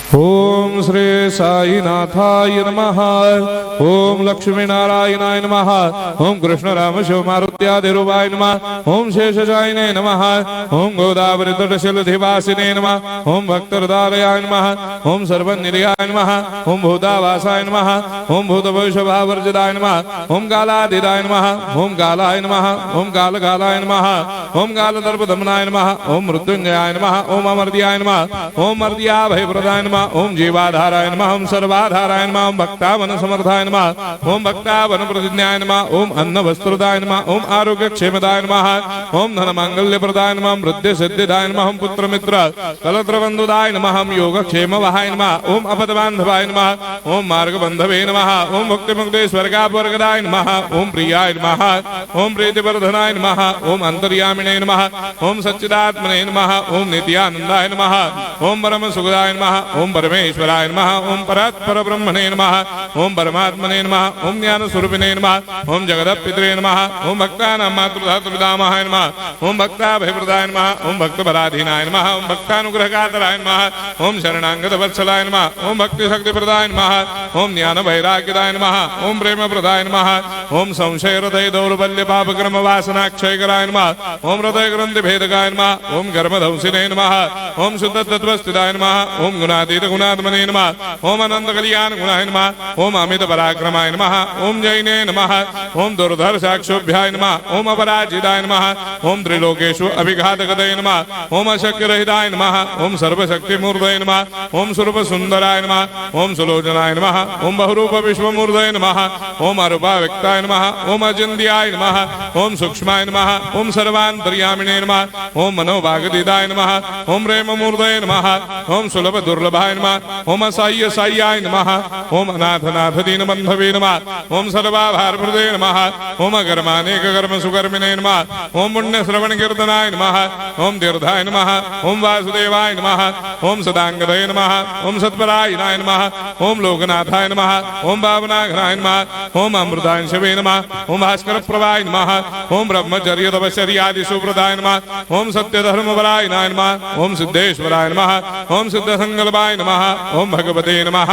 ओम श्री साईनाथाय नमः। ओम लक्ष्मी नारायणाय नमः। ओम कृष्ण राम शिव मारुत्यादिरूपाय नमः। ओम शेषशायिने नमः। ओम गोदावरी तटशिलधिवासिने नमः। ओम भक्तहृदयाय नमः। ओम सर्वनिलयाय नमः। ओम भूतावासाय नमः। ओम भूतभविष्यभावर्जिताय नमः। ओम कालाधीराय नमः। ओम कालाय नमः। ओम कालकालाय नमः। ओम कालदर्पदमनाय नमः। ओम मृत्युंजयाय नमः। ओम अमर्त्याय नमः। ओम मर्त्याभयप्रदाय नमः। ओम जीवाधाराय नमः। ओम सर्वाधाराय नमः। ओम भक्तावन समर्थाय नमः। ओम भक्तावन प्रतिज्ञाय नमः। ओम अन्न वस्त्रदाय नमः। ओम आरोग्य क्षेमदाय नमः। ओम धन मांगल्य प्रदाय नमः। ओम वृद्धि सिद्धिदाय नमः। ओम पुत्र मित्र कलत्र बंधुदाय नमः। ओम योग क्षेम वहाय नमः। ओम अपद बांधवाय नमः। ओम मार्ग बंधवे नमः। ओम भक्ति मुक्ति स्वर्गापवर्गदाय नमः। ओम प्रियाय नमः। ओम प्रीतिवर्धनाय नमः। ओम अंतर्यामिने नमः। ओम सच्चिदात्मने नमः। ओम नित्यानंदाय नमः। ओम परम सुखदाय नमः। ओम परमेश्वराय नमः। ओम परात्पर ब्रह्मणे नमः। ओम परमात्मने नमः। ओम ज्ञान स्वरूपिणे नमः। ओम जगदपितरे नमः। ओम भक्तानां मातृधातुपितामहाय नमः। ओम भक्ताभयप्रदाय नमः। ओम भक्तपराधीनाय नमः। ओम भक्तानुग्रहकातराय नमः। ओम शरणागत वत्सलाय नमः। ओम भक्ति शक्ति प्रदाय नमः। ओम ज्ञान वैराग्यदाय नमः। ओम प्रेम प्रदाय नमः। ओम संशय हृदय दौर्बल्य पापक्रम वासना क्षयकराय नमः। ओम हृदय ग्रंथि भेदकाय नमः। ओम गर्भधंसिने नमः। ओम शुद्ध तत्वस्थिताय नमः। ओम गुणातीत गुणात्मने नमः। ओम अनंत कल्याण गुणाय नमः। ओम अमित पराक्रमाय नमः। ओम जैने नमः। ओम दुर्धर्षाक्षोभ्याय नमः। ओम अपराजिताय नमः। ओम त्रिलोकेषु अभिघातगतये नमः। ओम अशक्यरहिताय नमः। ओम सर्वशक्तिमूर्तये नमः। ओम स्वरूप सुंदराय नमः। ओम सुलोचनाय नमः। ओम बहुरूप विश्वमूर्तये नमः। ओम अरूपाव्यक्ताय नमः। ओम अचिन्त्याय नमः। ओम सूक्ष्माय नमः। ओम सर्वान्तर्यामिने नमः। ओम मनोभागदिदाय नमः। ओम प्रेममूर्तये नमः। ओम सुलभ दुर्लभाय नमः। ओम असाह्य साह्याय नमः। ओम अनाथनाथ दीनबन्धवे नमः। ओम सर्वाभारप्रदे नमः। ओम अकर्मानेक कर्म सुकर्मिणे नमः। ओम पुण्य श्रवण कीर्तनाय नमः। ओम तीर्थाय नमः। ओम वासुदेवाय नमः। ओम सदांगदये नमः। ओम सत्परायणाय नमः। ओम लोकनाथाय नमः। ओम भावनाघनाय नमः। ओम अमृताय शिवे नमः। ओम भास्कर प्रभाय नमः। ओम ब्रह्मचर्य तपश्चर्यादि सुप्रदाय नमः। ओम सत्य धर्मपरायणाय नमः। ओम सिद्धेश्वराय नमः। ओम सिद्ध संकल्पाय नमः। ओम भगवते नमः।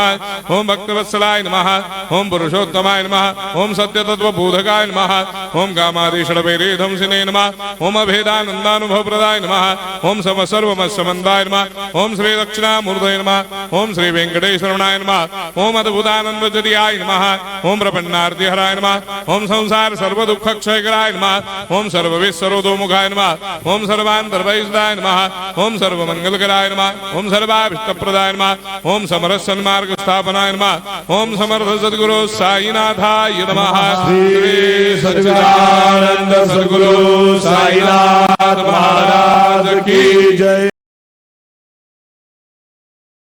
ओम भक्तवत्सलाय नमः। ओम पुरुषोत्तमाय नमः। ओम सत्य तत्व बोधकाय नमः। ओम कामादिषडवेरे धंसिने नमः। ओम अभेदानंदानुभव प्रदाय नमः। ओम सर्वमस्समन्दाय नमः। ओम श्री दक्षिणामूर्तये नमः। ओम श्री वेंकटेश्वरनाय नमः। ओम अद्भुतानंदचर्याय नमः। ओम प्रपन्नार्तिहराय नमः। ओम संसार सर्व दुख क्षयकराय नमः। ओम सर्वविश्वरोधोमुखाय नमः। ओम सर्वान्तर्वैसदाय नमः। ओम सर्वमंगलकराय नमः। ओम सर्वाभिष्टप्रदाय नमः। ओम समरस सन्मार्ग स्थापनाय नमः। ओम समर्थ सद्गुरु साईनाथाय नमः। श्री सच्चिदानंद सद्गुरु साईनाथ महाराज